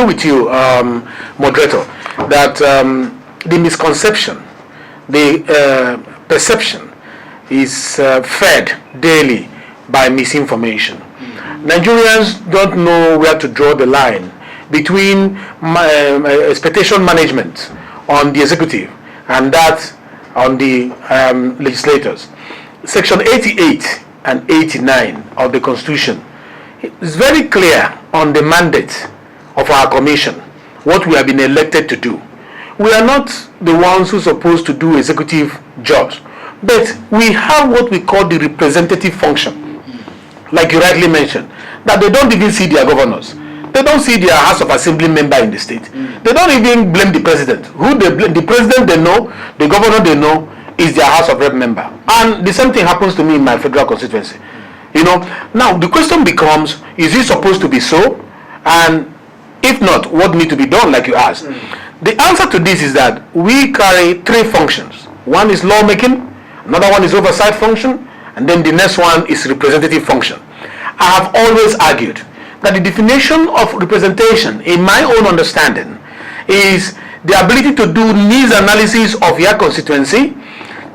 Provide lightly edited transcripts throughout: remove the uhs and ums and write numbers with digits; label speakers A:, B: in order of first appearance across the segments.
A: with you, moderator, that the misconception, the perception is fed daily by misinformation. Nigerians don't know where to draw the line between expectation management on the executive and that on the legislators. Section 88 and 89 of the Constitution is very clear on the mandate of our commission, what we have been elected to do. We are not the ones who are supposed to do executive jobs, but we have what we call the representative function, like you rightly mentioned, that they don't even see their governors. They don't see their House of Assembly member in the state. They don't even blame the president. Who they blame? The president they know, the governor they know is their House of Rep member. And the same thing happens to me in my federal constituency. You know, now the question becomes, is it supposed to be so? And if not, what needs to be done, like you asked? The answer to this is that we carry three functions. One is lawmaking, another one is oversight function, and then the next one is representative function. I have always argued that the definition of representation, in my own understanding, is the ability to do needs analysis of your constituency,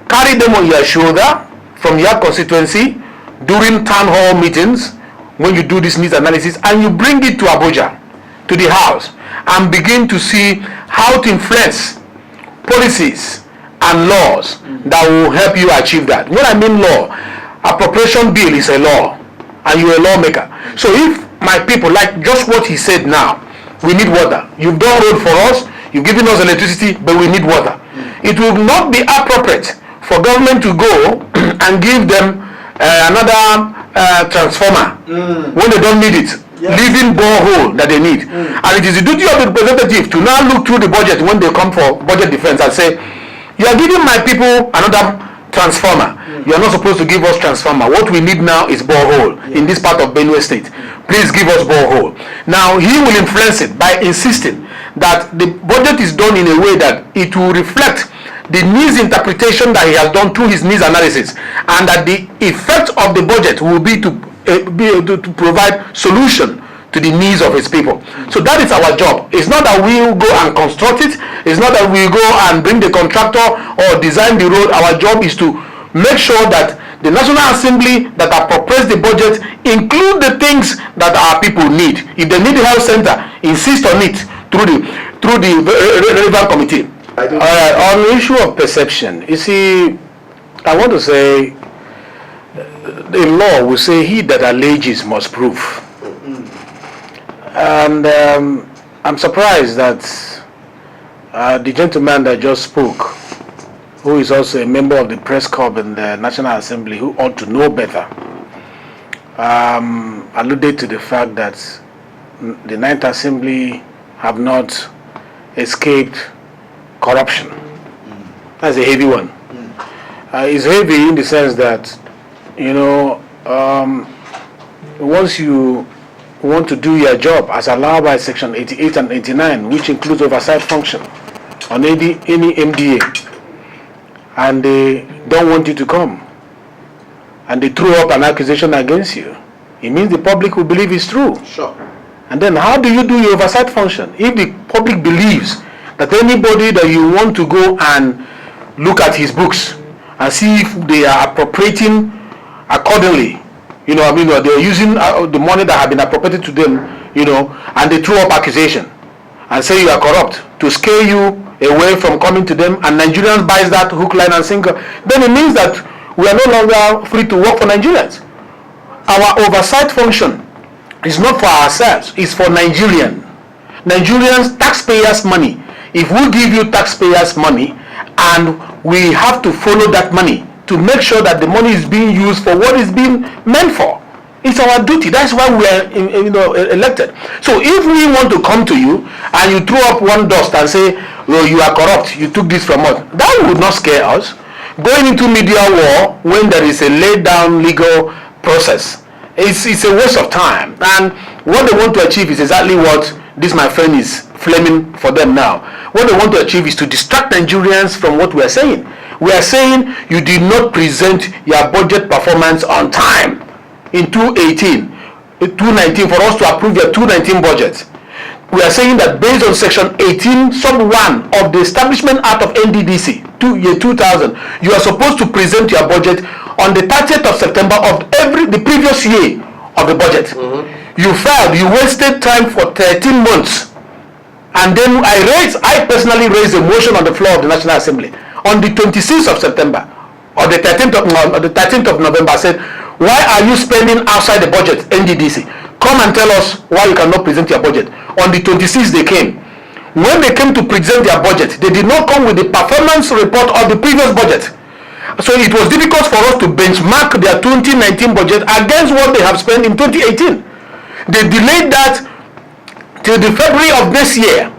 A: carry them on your shoulder from your constituency during town hall meetings when you do this needs analysis, and you bring it to Abuja, to the House, and begin to see how to influence policies and laws that will help you achieve that. When I mean law, appropriation bill is a law, and you're a lawmaker. So if my people, like just what he said now, we need water. You've done road for us, you've given us electricity, but we need water. It will not be appropriate for government to go and give them another transformer when they don't need it. Leaving borehole that they need. And it is the duty of the representative to now look through the budget when they come for budget defense and say, you are giving my people another transformer. You are not supposed to give us transformer. What we need now is borehole in this part of Benue State. Please give us borehole. Now he will influence it by insisting that the budget is done in a way that it will reflect the needs interpretation that he has done through his needs analysis, and that the effect of the budget will be to provide solution to the needs of his people. So that is our job. It's not that we will go and construct it. It's not that we go and bring the contractor or design the road. Our job is to make sure that the National Assembly that appropriates the budget include the things that our people need. If they need the health center, insist on it through the relevant committee. On the issue of perception, you see, I want to say, the law will say he that alleges must prove. And I'm surprised that the gentleman that just spoke, who is also a member of the press corps in the National Assembly, who ought to know better, alluded to the fact that the Ninth Assembly have not escaped corruption. That's a heavy one. It's heavy in the sense that, you know, once you want to do your job as allowed by Section 88 and 89, which includes oversight function on any MDA, and they don't want you to come, and they throw up an accusation against you, it means the public will believe it's true.
B: Sure.
A: And then how do you do your oversight function? If the public believes that anybody that you want to go and look at his books and see if they are appropriating accordingly, you know, I mean, they're using the money that have been appropriated to them, you know, and they throw up accusation and say you are corrupt to scare you away from coming to them, and Nigerians buys that hook, line and sinker, then it means that we are no longer free to work for Nigerians. Our oversight function is not for ourselves, it's for Nigerians, taxpayers' money. If we give you taxpayers' money, and we have to follow that money to make sure that the money is being used for what it's being meant for. It's our duty. That's why we are, elected. So if we want to come to you and you throw up one dust and say, well, you are corrupt, you took this from us, that would not scare us. Going into media war when there is a laid down legal process, it's a waste of time. And what they want to achieve is exactly what this, my friend, is flaming for them now. What they want to achieve is to distract Nigerians from what we are saying. We are saying you did not present your budget performance on time in 2018, 2019 for us to approve your 2019 budget. we are saying that based on section 18 sub 1 of the Establishment Act of NDDC year 2000, you are supposed to present your budget on the 30th of September of the previous year of the budget. You failed, you wasted time for 13 months. And then I personally raised a motion on the floor of the National Assembly on the 26th of September or the 13th of November. I said, why are you spending outside the budget, NDDC? Come and tell us why you cannot present your budget. On the 26th they came. When they came to present their budget, they did not come with the performance report of the previous budget. So it was difficult for us to benchmark their 2019 budget against what they have spent in 2018. They delayed that till the February of this year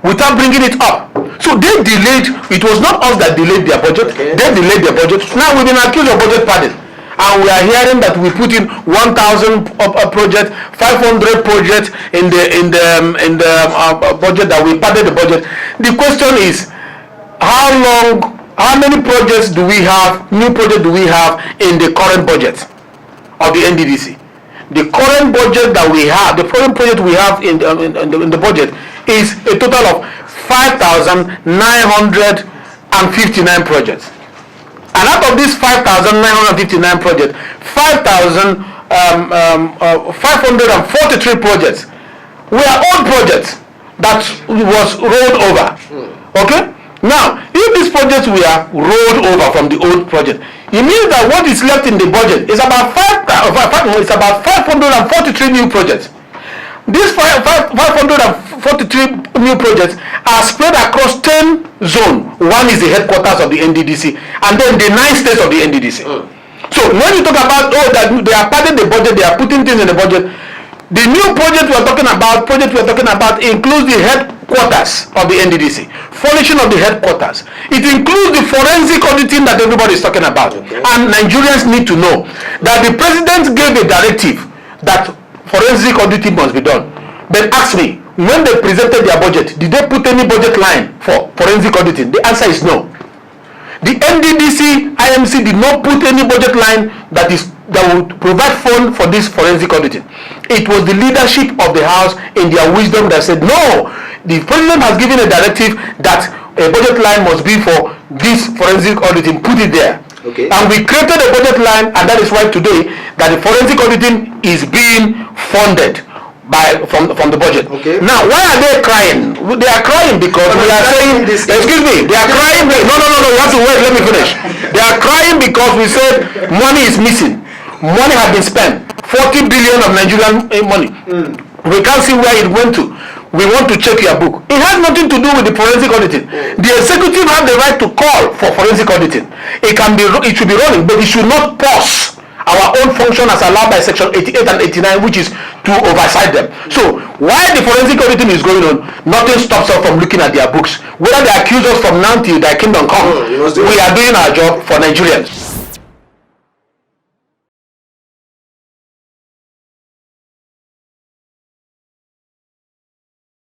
A: without bringing it up. So they delayed. It was not us that delayed their budget. Okay. They delayed their budget. Now we've been accused of budget padding. And we are hearing that we put in 1,000 project, 500 projects in the budget, that we padded the budget. The question is, how many projects do we have, new projects do we have in the current budget of the NDDC? The current budget that we have, the current project we have in the budget is a total of 5,959 projects. And out of these 5,959 projects, 543 projects were old projects that was rolled over. Okay? Now, if these projects were rolled over from the old project, it means that what is left in the budget is about 543 new projects. These 543 new projects are spread across 10 zones. One is the headquarters of the NDDC, and then the 9 states of the NDDC. So when you talk about that they are padding the budget, they are putting things in the budget, the new project we are talking about includes the headquarters of the NDDC, furnishing of the headquarters. It includes the forensic auditing that everybody is talking about. Okay. And Nigerians need to know that the president gave a directive that forensic auditing must be done. Then ask me, when they presented their budget, did they put any budget line for forensic auditing? The answer is no. The NDDC, IMC did not put any budget line that would provide fund for this forensic auditing. It was the leadership of the House in their wisdom that said, no, the president has given a directive that a budget line must be for this forensic auditing, put it there.
B: Okay.
A: And we created a budget line, and that is why today that the forensic auditing is being funded from the budget.
B: Okay.
A: Now, why are they crying? They are crying because we are saying, excuse me, they are crying. No, you have to wait, let me finish. They are crying because we said money is missing. Money has been spent. 40 billion of Nigerian money. We can't see where it went to. We want to check your book. It has nothing to do with the forensic auditing. The executive have the right to call for forensic auditing. It should be running, but it should not pause our own function as allowed by section 88 and 89, which is to oversight them. So while the forensic auditing is going on, nothing stops us from looking at their books. Whether they accuse us from now till their kingdom comes, we are doing our job for Nigerians.